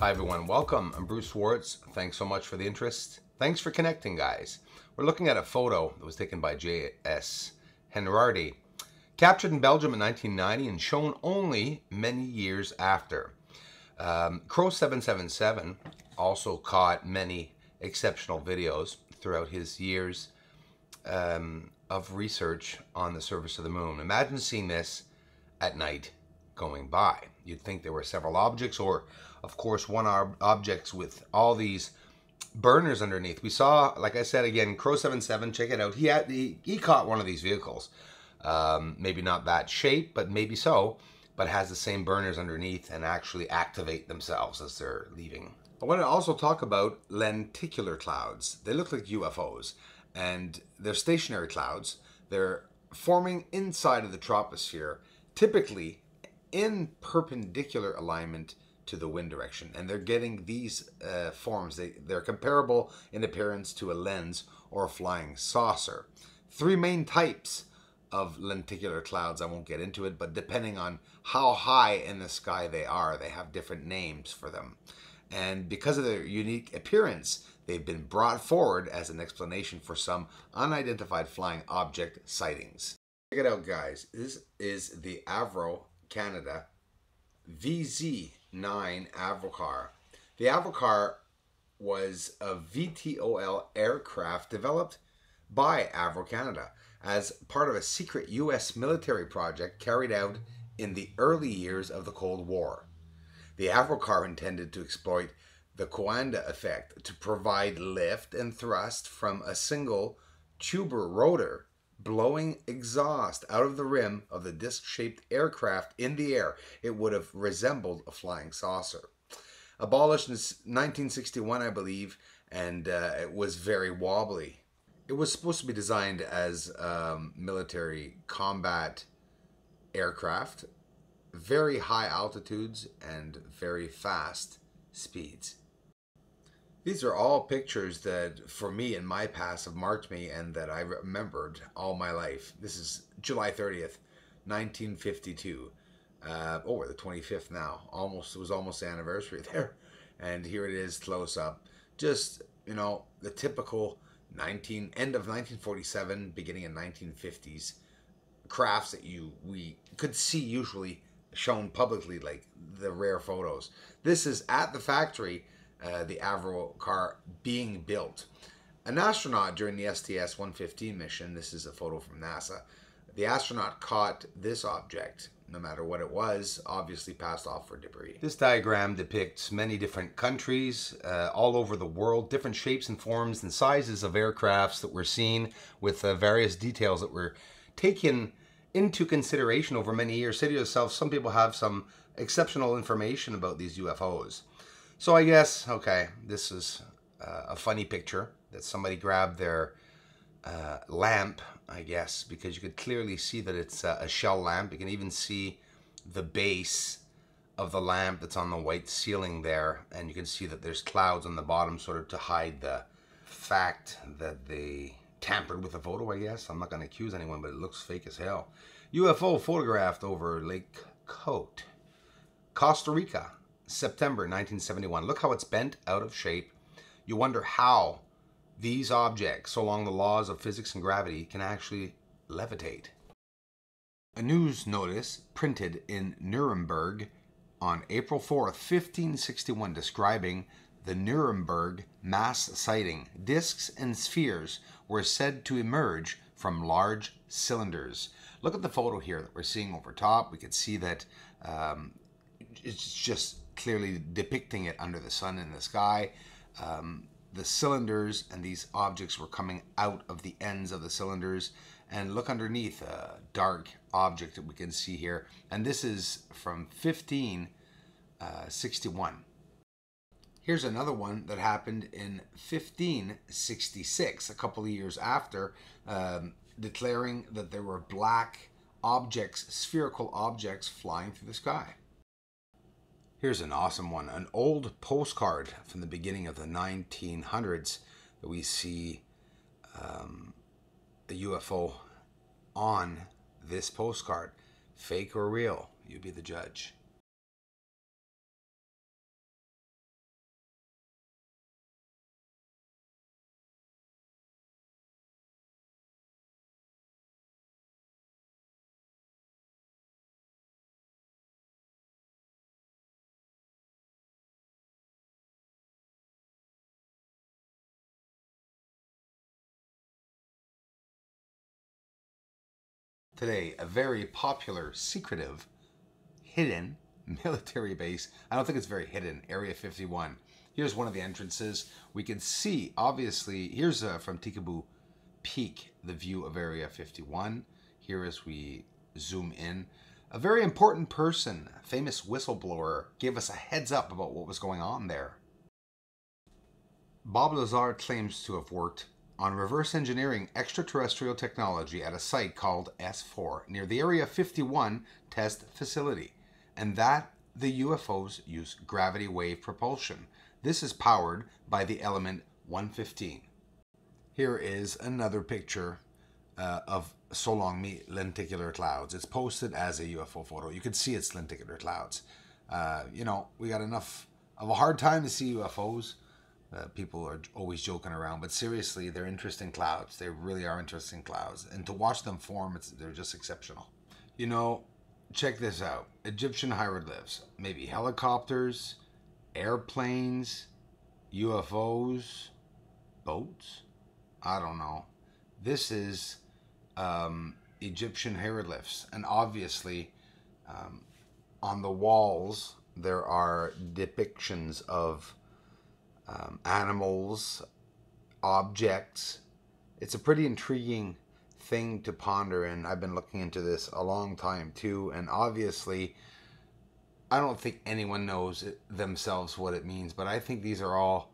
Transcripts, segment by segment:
Hi everyone, welcome. I'm Bruce Swartz. Thanks so much for the interest. Thanks for connecting, guys. We're looking at a photo that was taken by J.S. Henrardi, captured in Belgium in 1990 and shown only many years after. Crow 777 also caught many exceptional videos throughout his years of research on the surface of the moon. Imagine seeing this at night going by. You'd think there were several objects, or of course one objects with all these burners underneath. We saw, like I said again, Crow 77, check it out. He caught one of these vehicles. Maybe not that shape, but maybe so, but has the same burners underneath and actually activate themselves as they're leaving. I want to also talk about lenticular clouds. They look like UFOs, and they're stationary clouds. They're forming inside of the troposphere, typically in perpendicular alignment to the wind direction, and they're getting these forms. They're comparable in appearance to a lens or a flying saucer. Three main types of lenticular clouds. I won't get into it, but depending on how high in the sky they are, they have different names for them. And because of their unique appearance, they've been brought forward as an explanation for some unidentified flying object sightings. Check it out, guys. This is the Avro Canada VZ9 Avrocar. The Avrocar was a VTOL aircraft developed by Avro Canada as part of a secret US military project carried out in the early years of the Cold War. The Avrocar intended to exploit the Coanda effect to provide lift and thrust from a single tubular rotor blowing exhaust out of the rim of the disc-shaped aircraft in the air. It would have resembled a flying saucer. Abolished in 1961, I believe, and it was very wobbly. It was supposed to be designed as military combat aircraft, very high altitudes and very fast speeds. These are all pictures that, for me in my past, have marked me and that I remembered all my life. This is July 30th, 1952. We're the 25th now. It was almost the anniversary there. And here it is close up. Just, you know, the typical end of 1947, beginning in 1950s crafts that we could see usually shown publicly, like the rare photos. This is at the factory, the Avro car being built. An astronaut during the STS-115 mission, this is a photo from NASA, the astronaut caught this object. No matter what it was, obviously passed off for debris. This diagram depicts many different countries all over the world, different shapes and forms and sizes of aircrafts that were seen, with various details that were taken into consideration over many years. Say to yourself, some people have some exceptional information about these UFOs. So I guess, okay, this is a funny picture that somebody grabbed their lamp, I guess, because you could clearly see that it's a shell lamp. You can even see the base of the lamp that's on the white ceiling there, and you can see that there's clouds on the bottom sort of to hide the fact that they tampered with the photo, I guess. I'm not going to accuse anyone, but it looks fake as hell. UFO photographed over Lake Cote, Costa Rica, September 1971. Look how it's bent out of shape. You wonder how these objects, along the laws of physics and gravity, can actually levitate. A news notice printed in Nuremberg on April 4th, 1561, describing the Nuremberg mass sighting. Discs and spheres were said to emerge from large cylinders. Look at the photo here that we're seeing over top. We could see that it's just clearly depicting it under the sun in the sky. The cylinders and these objects were coming out of the ends of the cylinders. And look underneath, a dark object that we can see here. And this is from 1561. Here's another one that happened in 1566, a couple of years after, declaring that there were black objects, spherical objects, flying through the sky. Here's an awesome one, an old postcard from the beginning of the 1900s that we see a UFO on this postcard. Fake or real? You be the judge. today a very popular, secretive, hidden military base. I don't think it's very hidden, Area 51. Here's one of the entrances. We can see, obviously, here's from Tikaboo Peak, the view of Area 51. Here as we zoom in, a very important person, a famous whistleblower, gave us a heads up about what was going on there. Bob Lazar claims to have worked on reverse engineering extraterrestrial technology at a site called S4 near the Area 51 test facility, and that the UFOs use gravity wave propulsion. This is powered by the element 115. Here is another picture of So Long Me lenticular clouds. It's posted as a UFO photo. You can see it's lenticular clouds. You know, we got enough of a hard time to see UFOs. People are always joking around, but seriously, they're interesting clouds. They really are interesting clouds. And to watch them form, they're just exceptional. You know, check this out. Egyptian hieroglyphs, maybe helicopters, airplanes, UFOs, boats? I don't know. This is Egyptian hieroglyphs, and obviously on the walls there are depictions of animals, objects. It's a pretty intriguing thing to ponder, and I've been looking into this a long time too, and obviously I don't think anyone knows themselves what it means, but I think these are all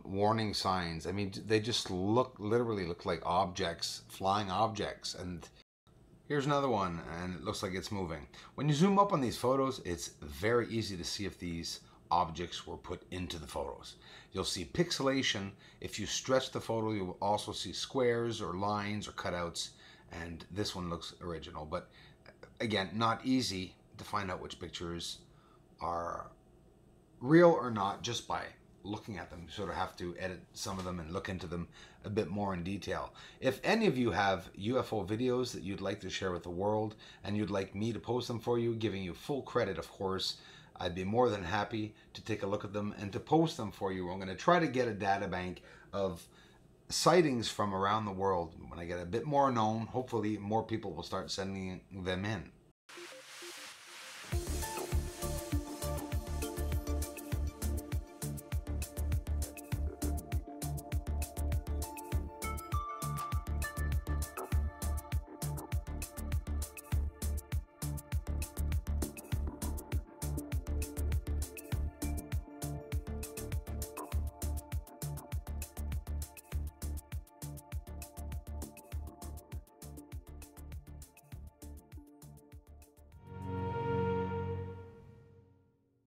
warning signs. I mean, they just literally look like objects, flying objects. And here's another one, and it looks like it's moving. When you zoom up on these photos, it's very easy to see if these objects were put into the photos. You'll see pixelation. If you stretch the photo, you'll also see squares or lines or cutouts, and this one looks original. But again, not easy to find out which pictures are real or not just by looking at them. You sort of have to edit some of them and look into them a bit more in detail. If any of you have UFO videos that you'd like to share with the world and you'd like me to post them for you, giving you full credit, of course, I'd be more than happy to take a look at them and to post them for you. I'm going to try to get a data bank of sightings from around the world. When I get a bit more known, hopefully more people will start sending them in.